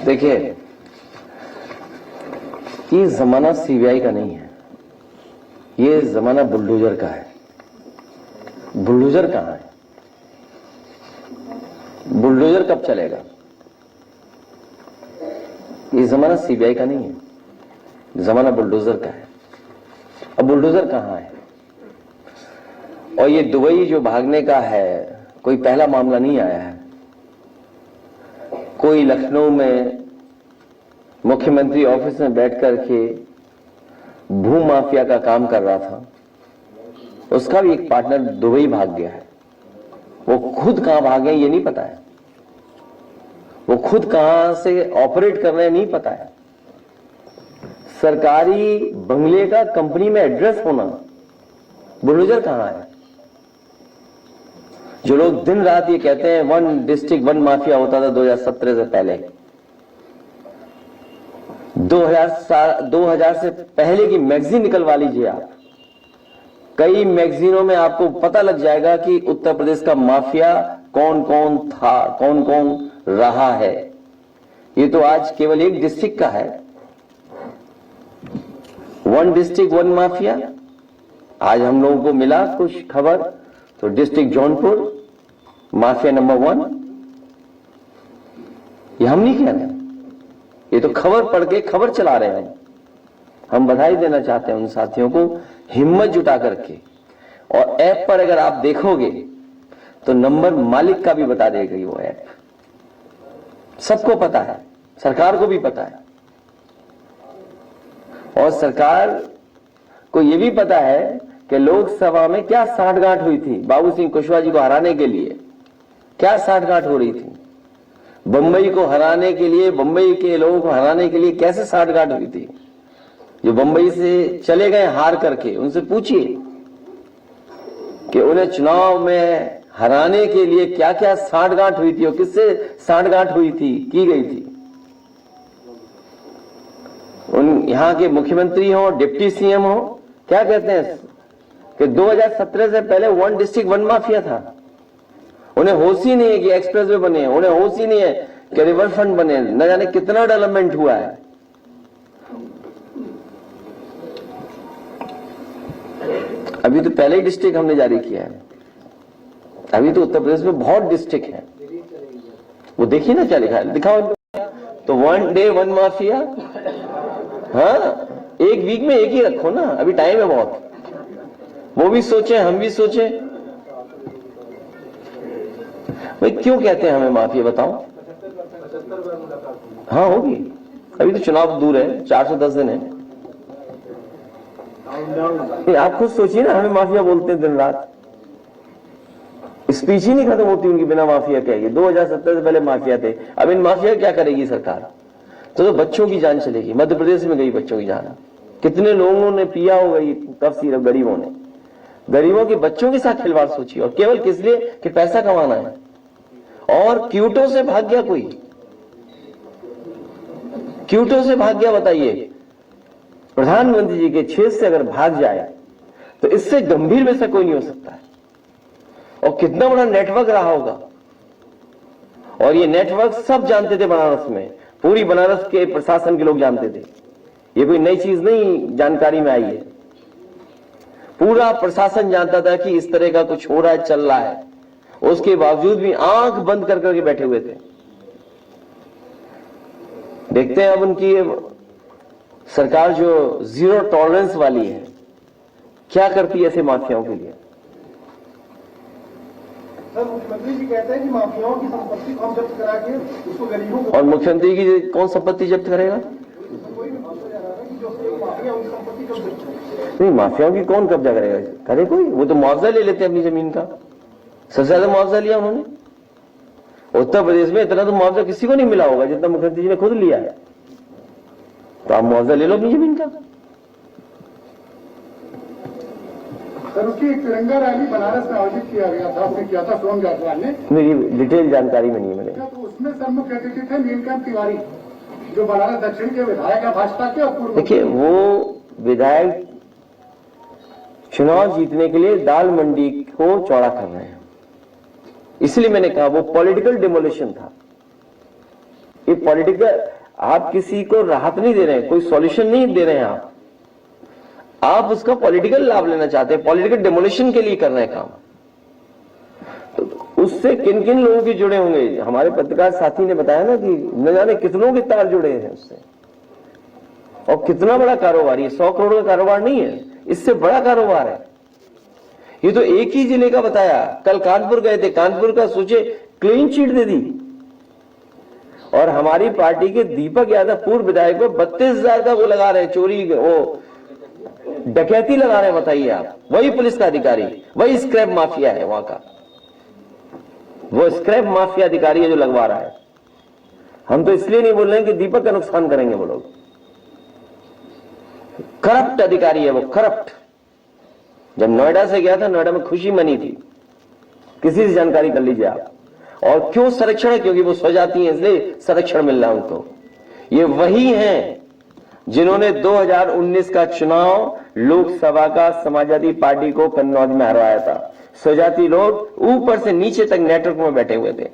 देखिए, ये जमाना सीबीआई का नहीं है, ये जमाना बुलडोजर का है। बुलडोजर कहां है? बुलडोजर कब चलेगा? ये जमाना सीबीआई का नहीं है, जमाना बुलडोजर का है। अब बुलडोजर कहां है? और ये दुबई जो भागने का है, कोई पहला मामला नहीं आया है। कोई लखनऊ में मुख्यमंत्री ऑफिस में बैठ करके भू माफिया का काम कर रहा था, उसका भी एक पार्टनर दुबई भाग गया है। वो खुद कहां भागे ये नहीं पता है, वो खुद कहां से ऑपरेट कर रहे हैं नहीं पता है। सरकारी बंगले का कंपनी में एड्रेस होना, बुलडोजर कहां है? जो लोग दिन रात ये कहते हैं वन डिस्ट्रिक्ट वन माफिया होता था 2017 से पहले, 2000 से पहले की मैगजीन निकलवा लीजिए आप। कई मैगजीनों में आपको पता लग जाएगा कि उत्तर प्रदेश का माफिया कौन कौन था, कौन कौन रहा है। ये तो आज केवल एक डिस्ट्रिक्ट का है, वन डिस्ट्रिक्ट वन माफिया। आज हम लोगों को मिला कुछ खबर, तो डिस्ट्रिक्ट जौनपुर माफिया नंबर 1। ये हम नहीं कह रहे, ये तो खबर पढ़ के खबर चला रहे हैं। हम बधाई देना चाहते हैं उन साथियों को, हिम्मत जुटा करके। और ऐप पर अगर आप देखोगे तो नंबर मालिक का भी बता देगी वो ऐप। सबको पता है, सरकार को भी पता है, और सरकार को यह भी पता है कि लोकसभा में क्या साठगांठ हुई थी बाबू सिंह कुशवाहा जी को हराने के लिए। क्या साठगांठ हो रही थी बंबई को हराने के लिए, बंबई के लोगों को हराने के लिए कैसे साठगांठ हुई थी। जो बंबई से चले गए हार करके, उनसे पूछिए कि उन्हें चुनाव में हराने के लिए क्या क्या साठगांठ हुई थी और किससे साठगांठ हुई थी, की गई थी। उन यहां के मुख्यमंत्री हो, डिप्टी सीएम हो, क्या कहते हैं कि 2017 से पहले वन डिस्ट्रिक्ट वन माफिया था। उन्हें होश ही नहीं है कि एक्सप्रेसवे बने, उन्हें होश ही नहीं है कि रिवर फ्रंट बने, न जाने कितना डेवलपमेंट हुआ है। अभी तो पहले ही डिस्ट्रिक्ट हमने जारी किया है, अभी तो उत्तर प्रदेश में बहुत डिस्ट्रिक्ट है। वो देखिए ना क्या लिखा है, दिखाओ तो। वन डे वन माफिया, हाँ, एक वीक में एक ही रखो ना, अभी टाइम है बहुत। वो भी सोचे, हम भी सोचे। भाई क्यों कहते हैं हमें माफिया, बताओ। हाँ होगी, अभी तो चुनाव दूर है, 410 दिन है। आप खुद सोचिए ना, हमें माफिया बोलते हैं दिन रात, स्पीच ही नहीं खत्म होती उनकी बिना माफिया कहेगी। 2017 से पहले माफिया थे, अब इन माफिया क्या करेगी सरकार? तो बच्चों की जान चलेगी। मध्य प्रदेश में गई बच्चों की जान, कितने लोगों ने पिया होगा ये कफ सिरप, गरीबों ने। गरीबों के बच्चों के साथ खिलवाड़ सोचिए, और केवल किस लिए कि पैसा कमाना है। और क्यूटो से भाग गया कोई, क्यूटो से भाग गया, बताइए। प्रधानमंत्री जी के क्षेत्र से अगर भाग जाए तो इससे गंभीर विषय कोई नहीं हो सकता है। और कितना बड़ा नेटवर्क रहा होगा, और ये नेटवर्क सब जानते थे बनारस में, पूरी बनारस के प्रशासन के लोग जानते थे। ये कोई नई चीज नहीं जानकारी में आई है, पूरा प्रशासन जानता था कि इस तरह का कुछ हो रहा है, चल रहा है। उसके बावजूद भी आंख बंद कर करके बैठे हुए थे। देखते हैं अब उनकी सरकार जो जीरो टॉलरेंस वाली है, क्या करती है ऐसे माफियाओं के लिए। सर, मुख्यमंत्री जी कहते हैं कि माफियाओं की संपत्ति को हम जब्त करा के उसको गरीबों को, और मुख्यमंत्री की कौन संपत्ति जब्त करेगा? नहीं, माफियाओं की कौन कब्जा करेगा? करे कोई? वो तो मुआवजा ले लेते हैं अपनी जमीन का। सबसे ज्यादा मुआवजा लिया उन्होंने। उत्तर प्रदेश में इतना तो मुआवजा किसी को नहीं मिला होगा जितना मुख्यमंत्री जी ने खुद लिया है। तो आप मुआवजा ले लो अपनी जमीन का। सर, उसकी एक तिरंगा रैली बनारस में आयोजित किया गया था, उसने किया था सोम जायसवाल ने। मेरी डिटेल जानकारी में नहीं मिले। तो उसमें सर मुख्य अतिथि थे नीलकंठ तिवारी, जो बनारस दक्षिण के विधायक है भाजपा के। और देखिए, वो विधायक चुनाव जीतने के लिए दाल मंडी को चौड़ा कर रहे हैं, इसलिए मैंने कहा वो पॉलिटिकल डिमोलिशन था। ये पॉलिटिकल, आप किसी को राहत नहीं दे रहे हैं, कोई सॉल्यूशन नहीं दे रहे हैं आप उसका पॉलिटिकल लाभ लेना चाहते हैं, पॉलिटिकल डेमोलिशन के लिए कर रहे हैं काम। तो उससे किन किन लोगों के जुड़े होंगे? हमारे पत्रकार साथी ने बताया ना कि न जाने कितनों के तार जुड़े हैं उससे, और कितना बड़ा कारोबार, ये 100 करोड़ का कारोबार नहीं है, इससे बड़ा कारोबार है। ये तो एक ही जिले का बताया, कल कानपुर गए थे, कानपुर का सोचे क्लीन चिट दे दी, और हमारी पार्टी के दीपक यादव पूर्व विधायक पे 32,000 का वो लगा रहे, चोरी वो डकैती लगा रहे हैं। बताइए आप, वही पुलिस का अधिकारी, वही स्क्रैप माफिया है वहां का, वो स्क्रैप माफिया अधिकारी है जो लगवा रहा है। हम तो इसलिए नहीं बोल रहे हैं कि दीपक का नुकसान करेंगे वो लोग, करप्ट अधिकारी है वो, करप्ट। जब नोएडा से गया था, नोएडा में खुशी मनी थी, किसी से जानकारी कर लीजिए आप। और क्यों संरक्षण है? क्योंकि वो स्वजाती है, इसलिए संरक्षण मिल रहा है उनको। ये वही हैं जिन्होंने 2019 का चुनाव लोकसभा का समाजवादी पार्टी को कन्नौज में हरवाया था। स्वजाती लोग ऊपर से नीचे तक नेटवर्क में बैठे हुए थे।